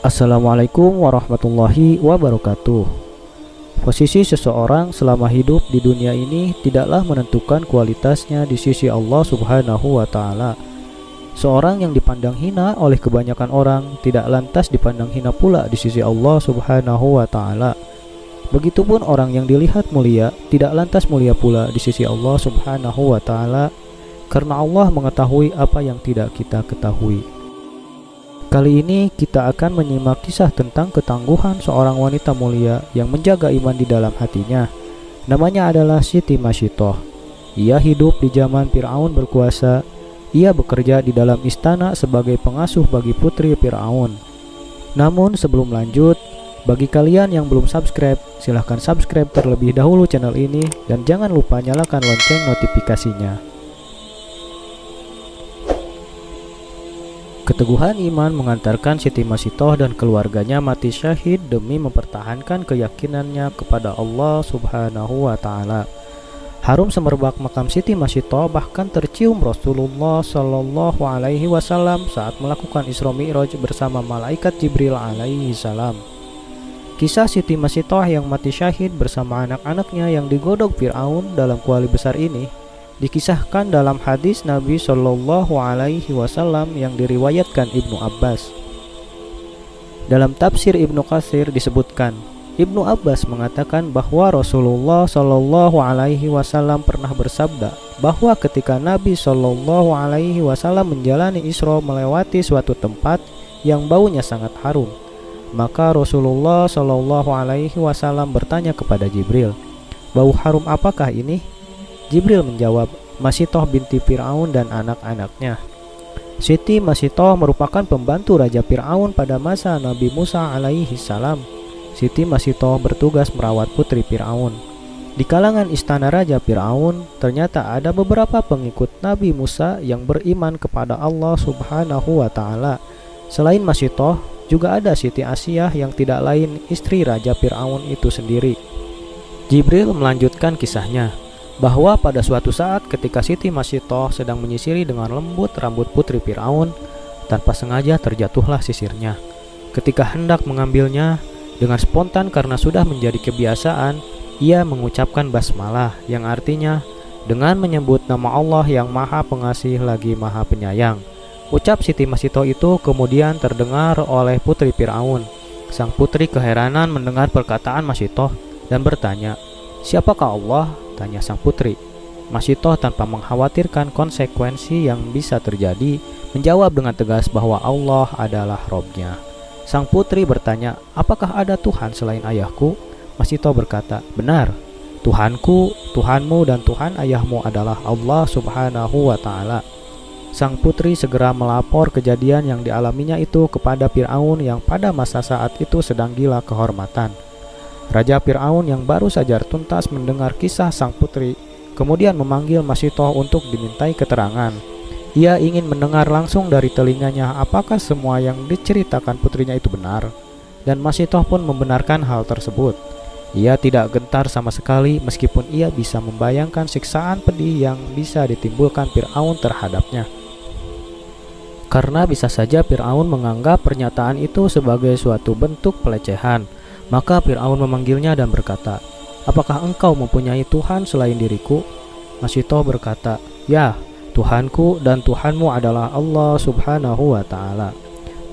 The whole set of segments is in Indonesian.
Assalamualaikum warahmatullahi wabarakatuh. Posisi seseorang selama hidup di dunia ini tidaklah menentukan kualitasnya di sisi Allah Subhanahu wa Ta'ala. Seorang yang dipandang hina oleh kebanyakan orang tidak lantas dipandang hina pula di sisi Allah Subhanahu wa Ta'ala. Begitupun orang yang dilihat mulia tidak lantas mulia pula di sisi Allah Subhanahu wa Ta'ala, karena Allah mengetahui apa yang tidak kita ketahui. Kali ini kita akan menyimak kisah tentang ketangguhan seorang wanita mulia yang menjaga iman di dalam hatinya. Namanya adalah Siti Masitoh. Ia hidup di zaman Fir'aun berkuasa. Ia bekerja di dalam istana sebagai pengasuh bagi putri Fir'aun. Namun sebelum lanjut, bagi kalian yang belum subscribe, silahkan subscribe terlebih dahulu channel ini dan jangan lupa nyalakan lonceng notifikasinya. Keteguhan iman mengantarkan Siti Masitoh dan keluarganya mati syahid demi mempertahankan keyakinannya kepada Allah Subhanahu wa Ta'ala. Harum semerbak makam Siti Masitoh bahkan tercium Rasulullah Shallallahu Alaihi Wasallam saat melakukan Isra Mi'raj bersama malaikat Jibril alaihi salam. Kisah Siti Masitoh yang mati syahid bersama anak-anaknya yang digodok Fir'aun dalam kuali besar ini dikisahkan dalam hadis Nabi Shallallahu Alaihi Wasallam yang diriwayatkan Ibnu Abbas. Dalam tafsir Ibnu Katsir disebutkan, Ibnu Abbas mengatakan bahwa Rasulullah Shallallahu Alaihi Wasallam pernah bersabda bahwa ketika Nabi Shallallahu Alaihi Wasallam menjalani Isra melewati suatu tempat yang baunya sangat harum, maka Rasulullah Shallallahu Alaihi Wasallam bertanya kepada Jibril, "Bau harum apakah ini?" Jibril menjawab, "Masitoh binti Fir'aun dan anak-anaknya." Siti Masitoh merupakan pembantu Raja Fir'aun pada masa Nabi Musa alaihi salam. Siti Masitoh bertugas merawat putri Fir'aun. Di kalangan istana Raja Fir'aun, ternyata ada beberapa pengikut Nabi Musa yang beriman kepada Allah Subhanahu wa Ta'ala. Selain Masitoh, juga ada Siti Asiyah yang tidak lain istri Raja Fir'aun itu sendiri. Jibril melanjutkan kisahnya bahwa pada suatu saat ketika Siti Masitoh sedang menyisiri dengan lembut rambut putri Fir'aun, tanpa sengaja terjatuhlah sisirnya. Ketika hendak mengambilnya, dengan spontan karena sudah menjadi kebiasaan, ia mengucapkan basmalah yang artinya dengan menyebut nama Allah yang Maha Pengasih lagi Maha Penyayang. Ucap Siti Masitoh itu kemudian terdengar oleh putri Fir'aun. Sang putri keheranan mendengar perkataan Masitoh dan bertanya, "Siapakah Allah?" tanya sang putri. Masitoh tanpa mengkhawatirkan konsekuensi yang bisa terjadi menjawab dengan tegas bahwa Allah adalah Robnya. Sang putri bertanya, "Apakah ada Tuhan selain ayahku?" Masitoh berkata, "Benar, Tuhanku, Tuhanmu dan Tuhan ayahmu adalah Allah Subhanahu wa Ta'ala." Sang putri segera melapor kejadian yang dialaminya itu kepada Fir'aun yang pada masa saat itu sedang gila kehormatan. Raja Fir'aun yang baru saja tuntas mendengar kisah sang putri kemudian memanggil Masitoh untuk dimintai keterangan. Ia ingin mendengar langsung dari telinganya apakah semua yang diceritakan putrinya itu benar, dan Masitoh pun membenarkan hal tersebut. Ia tidak gentar sama sekali meskipun ia bisa membayangkan siksaan pedih yang bisa ditimbulkan Fir'aun terhadapnya. Karena bisa saja Fir'aun menganggap pernyataan itu sebagai suatu bentuk pelecehan, maka Fir'aun memanggilnya dan berkata, "Apakah engkau mempunyai Tuhan selain diriku?" Masitoh berkata, "Ya, Tuhanku dan Tuhanmu adalah Allah Subhanahu wa Ta'ala."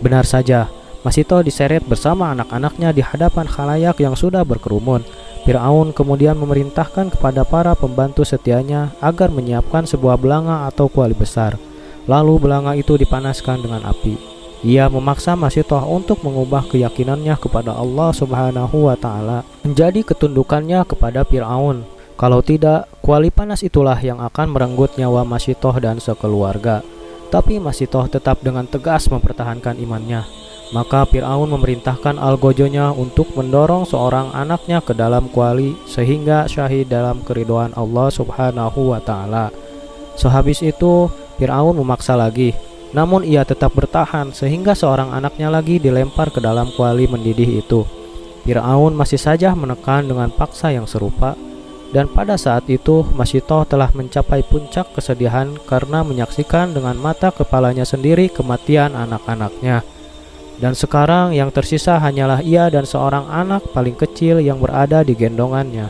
Benar saja, Masitoh diseret bersama anak-anaknya di hadapan khalayak yang sudah berkerumun. Fir'aun kemudian memerintahkan kepada para pembantu setianya agar menyiapkan sebuah belanga atau kuali besar. Lalu belanga itu dipanaskan dengan api. Ia memaksa Masitoh untuk mengubah keyakinannya kepada Allah Subhanahu wa Ta'ala menjadi ketundukannya kepada Fir'aun. Kalau tidak, kuali panas itulah yang akan merenggut nyawa Masitoh dan sekeluarga. Tapi Masitoh tetap dengan tegas mempertahankan imannya. Maka Fir'aun memerintahkan algojonya untuk mendorong seorang anaknya ke dalam kuali sehingga syahid dalam keridhaan Allah Subhanahu wa Ta'ala. Sehabis itu, Fir'aun memaksa lagi. Namun ia tetap bertahan sehingga seorang anaknya lagi dilempar ke dalam kuali mendidih itu. Fir'aun masih saja menekan dengan paksa yang serupa, dan pada saat itu Masitoh telah mencapai puncak kesedihan karena menyaksikan dengan mata kepalanya sendiri kematian anak-anaknya. Dan sekarang yang tersisa hanyalah ia dan seorang anak paling kecil yang berada di gendongannya.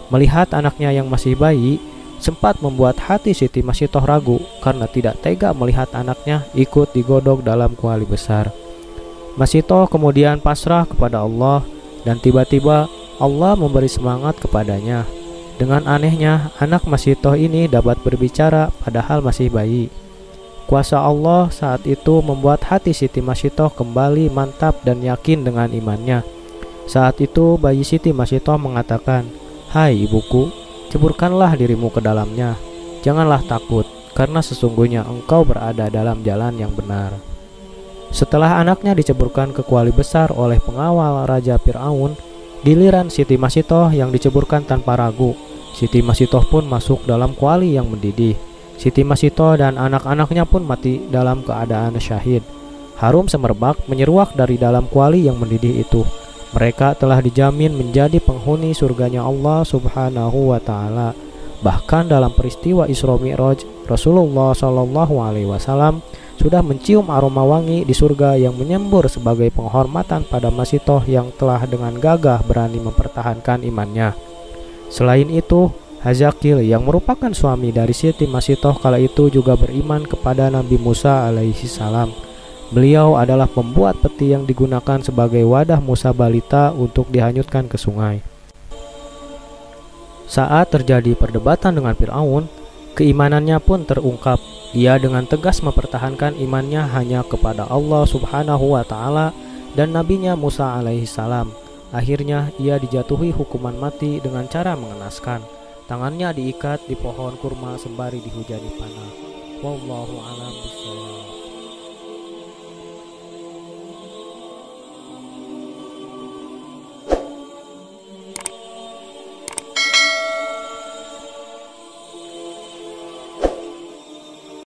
Melihat anaknya yang masih bayi, sempat membuat hati Siti Masitoh ragu karena tidak tega melihat anaknya ikut digodok dalam kuali besar. Masitoh kemudian pasrah kepada Allah dan tiba-tiba Allah memberi semangat kepadanya. Dengan anehnya, anak Masitoh ini dapat berbicara padahal masih bayi. Kuasa Allah saat itu membuat hati Siti Masitoh kembali mantap dan yakin dengan imannya. Saat itu bayi Siti Masitoh mengatakan, "Hai ibuku, ceburkanlah dirimu ke dalamnya. Janganlah takut, karena sesungguhnya engkau berada dalam jalan yang benar." Setelah anaknya diceburkan ke kuali besar oleh pengawal Raja Fir'aun, giliran Siti Masitoh yang diceburkan tanpa ragu. Siti Masitoh pun masuk dalam kuali yang mendidih. Siti Masitoh dan anak-anaknya pun mati dalam keadaan syahid. Harum semerbak menyeruak dari dalam kuali yang mendidih itu. Mereka telah dijamin menjadi penghuni surganya Allah Subhanahu wa Ta'ala. Bahkan dalam peristiwa Isra Mi'raj, Rasulullah Shallallahu Alaihi Wasallam sudah mencium aroma wangi di surga yang menyembur sebagai penghormatan pada Masitoh yang telah dengan gagah berani mempertahankan imannya. Selain itu, Hazakil yang merupakan suami dari Siti Masitoh kala itu juga beriman kepada Nabi Musa alaihi salam. Beliau adalah pembuat peti yang digunakan sebagai wadah Musa balita untuk dihanyutkan ke sungai. Saat terjadi perdebatan dengan Fir'aun, keimanannya pun terungkap. Ia dengan tegas mempertahankan imannya hanya kepada Allah Subhanahu wa Ta'ala dan nabinya Musa alaihi salam. Akhirnya ia dijatuhi hukuman mati dengan cara mengenaskan. Tangannya diikat di pohon kurma sembari dihujani panah. Wallahu a'lam bishawab.